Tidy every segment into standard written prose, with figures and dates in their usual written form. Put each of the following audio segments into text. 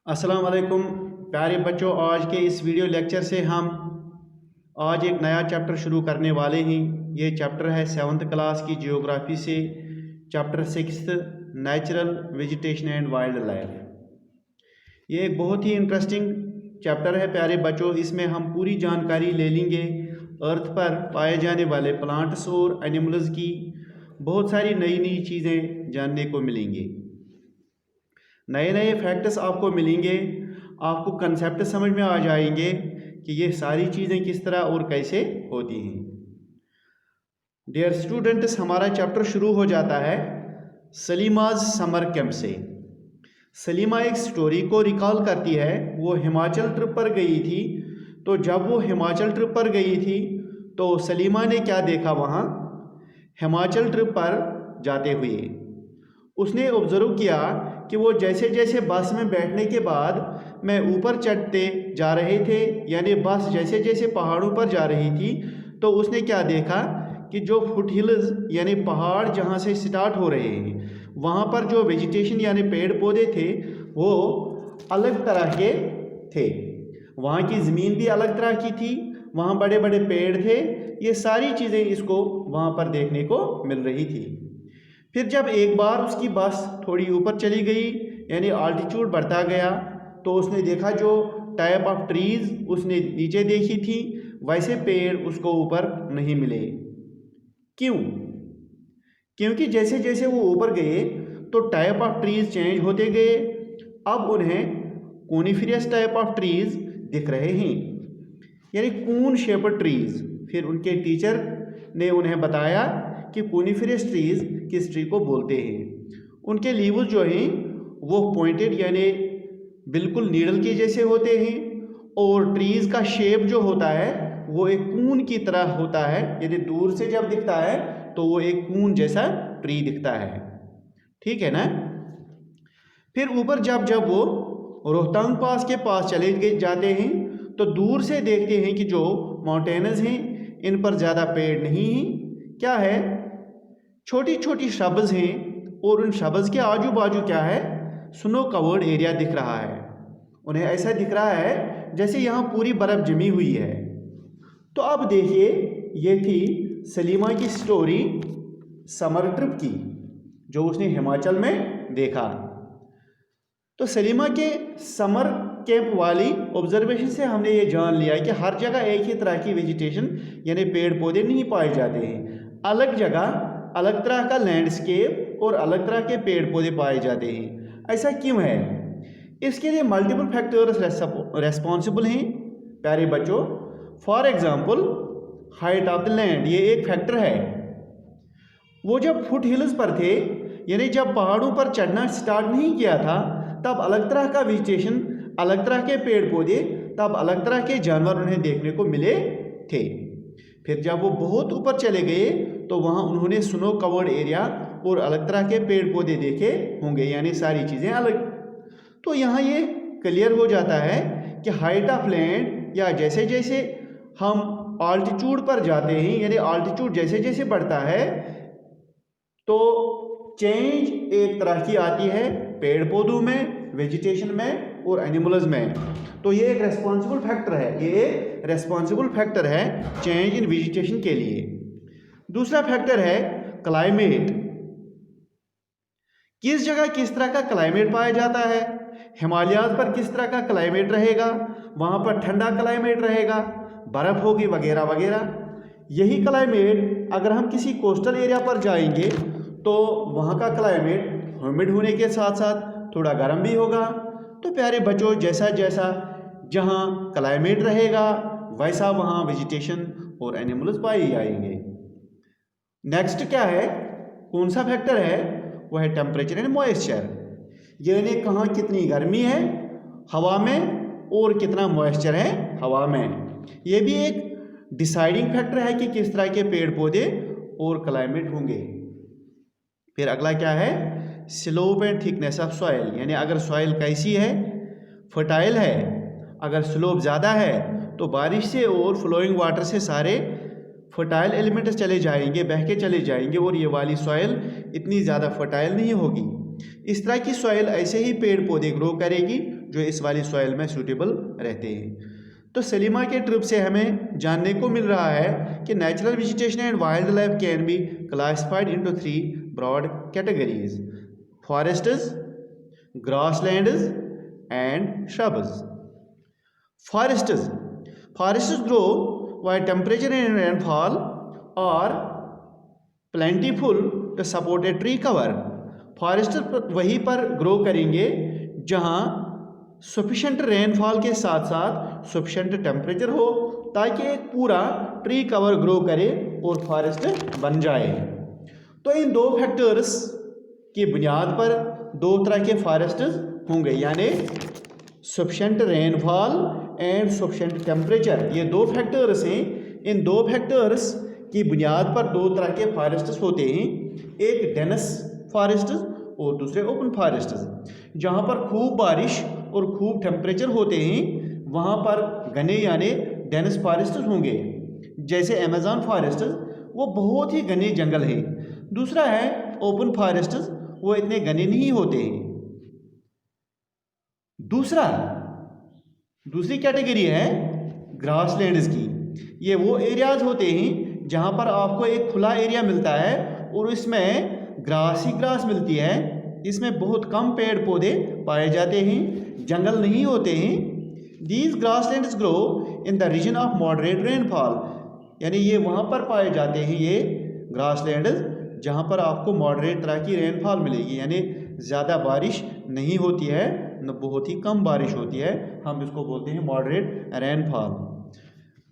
अस्सलाम वालेकुम प्यारे बच्चों। आज के इस वीडियो लेक्चर से हम आज एक नया चैप्टर शुरू करने वाले हैं। ये चैप्टर है 7th क्लास की जियोग्राफी से chapter 6 natural vegetation and wild life. ये एक बहुत ही इंटरेस्टिंग चैप्टर है प्यारे बच्चों। इसमें हम पूरी जानकारी ले लेंगे अर्थ पर पाए जाने वाले प्लांट्स और एनिमल्स की। बहुत सारी नई नई चीज़ें जानने को मिलेंगी, नए नए फैक्ट्स आपको मिलेंगे, आपको कंसेप्ट समझ में आ जाएंगे कि ये सारी चीज़ें किस तरह और कैसे होती हैं। डियर स्टूडेंट्स, हमारा चैप्टर शुरू हो जाता है सलीमाज समर कैंप से। सलीमा एक स्टोरी को रिकॉल करती है। वो हिमाचल ट्रिप पर गई थी, तो जब वो हिमाचल ट्रिप पर गई थी तो सलीमा ने क्या देखा वहाँ हिमाचल ट्रिप पर जाते हुए। उसने ऑब्जर्व किया कि वो जैसे जैसे बस में बैठने के बाद मैं ऊपर चढ़ते जा रहे थे, यानी बस जैसे जैसे पहाड़ों पर जा रही थी, तो उसने क्या देखा कि जो फुट हिल्स यानी पहाड़ जहाँ से स्टार्ट हो रहे हैं वहाँ पर जो वेजिटेशन यानी पेड़ पौधे थे वो अलग तरह के थे। वहाँ की ज़मीन भी अलग तरह की थी, वहाँ बड़े बड़े पेड़ थे। ये सारी चीज़ें इसको वहाँ पर देखने को मिल रही थी। फिर जब एक बार उसकी बस थोड़ी ऊपर चली गई यानी आल्टीट्यूड बढ़ता गया, तो उसने देखा जो टाइप ऑफ ट्रीज़ उसने नीचे देखी थी वैसे पेड़ उसको ऊपर नहीं मिले। क्यों? क्योंकि जैसे जैसे वो ऊपर गए तो टाइप ऑफ ट्रीज़ चेंज होते गए। अब उन्हें कोनिफेरस टाइप ऑफ ट्रीज़ दिख रहे हैं, यानी कून शेप्ड ट्रीज़। फिर उनके टीचर ने उन्हें बताया कि कोनिफेरस ट्रीज़ किस ट्री को बोलते हैं। उनके लीव्स जो हैं वो पॉइंटेड यानी बिल्कुल नीडल के जैसे होते हैं, और ट्रीज़ का शेप जो होता है वो एक कून की तरह होता है, यदि दूर से जब दिखता है तो वो एक कून जैसा ट्री दिखता है। ठीक है ना। फिर ऊपर जब जब वो रोहतांग पास के पास चले जाते हैं तो दूर से देखते हैं कि जो माउंटेन्स हैं इन पर ज़्यादा पेड़ नहीं हैं। क्या है, छोटी छोटी श्रब्स हैं, और उन श्रब्स के आजू बाजू क्या है, स्नो कवर्ड एरिया दिख रहा है। उन्हें ऐसा दिख रहा है जैसे यहाँ पूरी बर्फ़ जमी हुई है। तो अब देखिए, ये थी सलीमा की स्टोरी समर ट्रिप की जो उसने हिमाचल में देखा। तो सलीमा के समर कैंप वाली ऑब्जर्वेशन से हमने ये जान लिया कि हर जगह एक ही तरह की वेजिटेशन यानी पेड़ पौधे नहीं पाए जाते हैं। अलग जगह अलग तरह का लैंडस्केप और अलग तरह के पेड़ पौधे पाए जाते हैं। ऐसा क्यों है? इसके लिए मल्टीपल फैक्टर्स रेस्पॉन्सिबल हैं प्यारे बच्चों। For example height of the land, ये एक फैक्टर है। वो जब फुट हिल्स पर थे यानी जब पहाड़ों पर चढ़ना स्टार्ट नहीं किया था तब अलग तरह का वेजिटेशन, अलग तरह के पेड़ पौधे, तब अलग तरह के जानवर उन्हें देखने को मिले थे। फिर जब वो बहुत ऊपर चले गए तो वहाँ उन्होंने स्नो कवर्ड एरिया और अलग तरह के पेड़ पौधे देखे होंगे, यानी सारी चीज़ें अलग। तो यहाँ ये क्लियर हो जाता है कि हाइट ऑफ लैंड या जैसे जैसे हम आल्टीट्यूड पर जाते हैं यानी आल्टीट्यूड जैसे जैसे बढ़ता है तो चेंज एक तरह की आती है पेड़ पौधों में, वेजिटेशन में और एनिमल्स में। तो ये एक रेस्पॉन्सिबल फैक्टर है, ये एक रेस्पॉन्सिबल फैक्टर है चेंज इन वेजिटेशन के लिए। दूसरा फैक्टर है क्लाइमेट। किस जगह किस तरह का क्लाइमेट पाया जाता है। हिमालयाज पर किस तरह का क्लाइमेट रहेगा, वहाँ पर ठंडा क्लाइमेट रहेगा, बर्फ़ होगी वगैरह वगैरह। यही क्लाइमेट अगर हम किसी कोस्टल एरिया पर जाएंगे तो वहाँ का क्लाइमेट ह्यूमिड होने के साथ साथ थोड़ा गर्म भी होगा। तो प्यारे बच्चों, जैसा जैसा जहाँ क्लाइमेट रहेगा वैसा वहाँ वेजिटेशन और एनिमल्स पाए जाएंगे। नेक्स्ट क्या है, कौन सा फैक्टर है, वो है टेम्परेचर एंड मॉइस्चर, यानी कहाँ कितनी गर्मी है हवा में और कितना मॉइस्चर है हवा में। ये भी एक डिसाइडिंग फैक्टर है कि किस तरह के पेड़ पौधे और क्लाइमेट होंगे। फिर अगला क्या है, slope and thickness of soil, यानी अगर सॉइल कैसी है, फर्टाइल है। अगर स्लोप ज़्यादा है तो बारिश से और फ्लोइंग वाटर से सारे फर्टाइल एलिमेंट्स चले जाएंगे, बह के चले जाएंगे, और ये वाली सॉइल इतनी ज़्यादा फर्टाइल नहीं होगी। इस तरह की सॉइल ऐसे ही पेड़ पौधे ग्रो करेगी जो इस वाली सॉइल में सूटेबल रहते हैं। तो सलीमा के ट्रिप से हमें जानने को मिल रहा है कि natural vegetation and wildlife can be classified into 3 broad categories: forests, grasslands and shrubs. Forests grow where temperature and rainfall are plentiful to support a tree cover. Forest वहीं पर ग्रो करेंगे जहाँ सफिशेंट रेनफॉल के साथ साथ sufficient temperature हो, ताकि एक पूरा ट्री कवर ग्रो करे और फॉरेस्ट बन जाए। तो इन दो फैक्टर्स की बुनियाद पर दो तरह के फॉरेस्ट होंगे, यानी sufficient rainfall and sufficient temperature. ये दो फैक्टर्स हैं। इन दो फैक्टर्स की बुनियाद पर दो तरह के फॉरेस्ट होते हैं, एक डेंस फॉरेस्ट और दूसरे ओपन फॉरेस्ट। जहाँ पर खूब बारिश और खूब टेम्परेचर होते हैं वहाँ पर घने यानी डेंस फॉरेस्ट होंगे, जैसे अमेज़न फॉरेस्ट, वो बहुत ही घने जंगल है। दूसरा है ओपन फॉरेस्ट, वो इतने घने नहीं होते हैं। दूसरी कैटेगरी है ग्रासलैंड्स की। ये वो एरियाज होते हैं जहाँ पर आपको एक खुला एरिया मिलता है और इसमें ग्रास ही ग्रास मिलती है। इसमें बहुत कम पेड़ पौधे पाए जाते हैं, जंगल नहीं होते हैं। These grasslands grow in the region of moderate rainfall, यानी ये वहाँ पर पाए जाते हैं ये ग्रासलैंड्स जहाँ पर आपको मॉडरेट तरह की रेनफॉल मिलेगी, यानी ज़्यादा बारिश नहीं होती है न बहुत ही कम बारिश होती है। हम इसको बोलते हैं मॉडरेट रेनफॉल।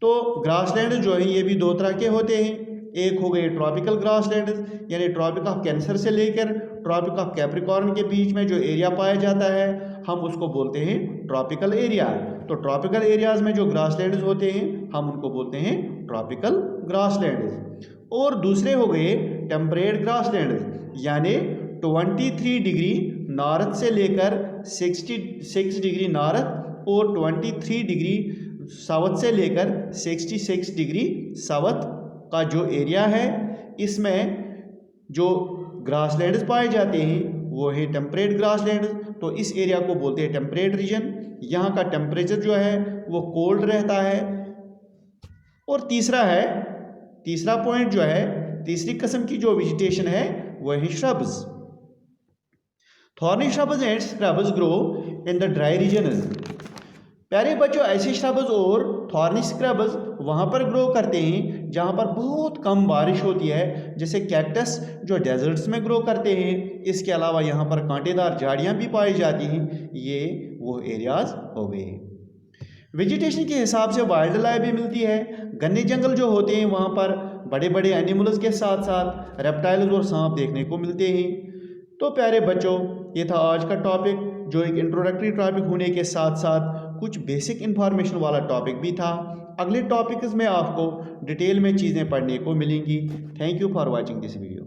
तो ग्रासलैंड जो है ये भी दो तरह के होते हैं। एक हो गए ट्रॉपिकल ग्रासलैंड, यानी ट्रॉपिक ऑफ कैंसर से लेकर ट्रॉपिक ऑफ कैप्रिकॉर्न के बीच में जो एरिया पाया जाता है हम उसको बोलते हैं ट्रॉपिकल एरिया। तो ट्रॉपिकल एरियाज में जो ग्रासलैंड्स होते हैं हम उनको बोलते हैं ट्रॉपिकल ग्रासलैंड्स। और दूसरे हो गए टेम्परेट ग्रासलैंड्स, यानी 23 डिग्री नॉर्थ से लेकर 66 डिग्री नॉर्थ और 23 डिग्री साउथ से लेकर 66 डिग्री साउथ का जो एरिया है, इसमें जो ग्रासलैंड्स पाए जाते हैं वो है टेम्परेट ग्रासलैंड। तो इस एरिया को बोलते हैं टेम्परेट रीजन। यहाँ का टेम्परेचर जो है वो कोल्ड रहता है। और तीसरा पॉइंट जो है, तीसरी किस्म की जो वेजिटेशन है वो है shrubs. Thorny shrubs and scrubs grow in the dry region. प्यारे बच्चों, ऐसे श्रब्स और थॉर्नी स्क्रब्स वहाँ पर ग्रो करते हैं जहाँ पर बहुत कम बारिश होती है, जैसे कैक्टस जो डेजर्ट्स में ग्रो करते हैं। इसके अलावा यहाँ पर कांटेदार झाड़ियाँ भी पाई जाती हैं। ये वो एरियाज हो गए। वेजिटेशन के हिसाब से वाइल्ड लाइफ भी मिलती है। घने जंगल जो होते हैं वहाँ पर बड़े बड़े एनिमल्स के साथ साथ रेप्टाइल्स और सांप देखने को मिलते हैं। तो प्यारे बच्चों, ये था आज का टॉपिक, जो एक इंट्रोडक्टरी टॉपिक होने के साथ साथ कुछ बेसिक इन्फॉर्मेशन वाला टॉपिक भी था। अगले टॉपिक्स में आपको डिटेल में चीज़ें पढ़ने को मिलेंगी। Thank you for watching this video.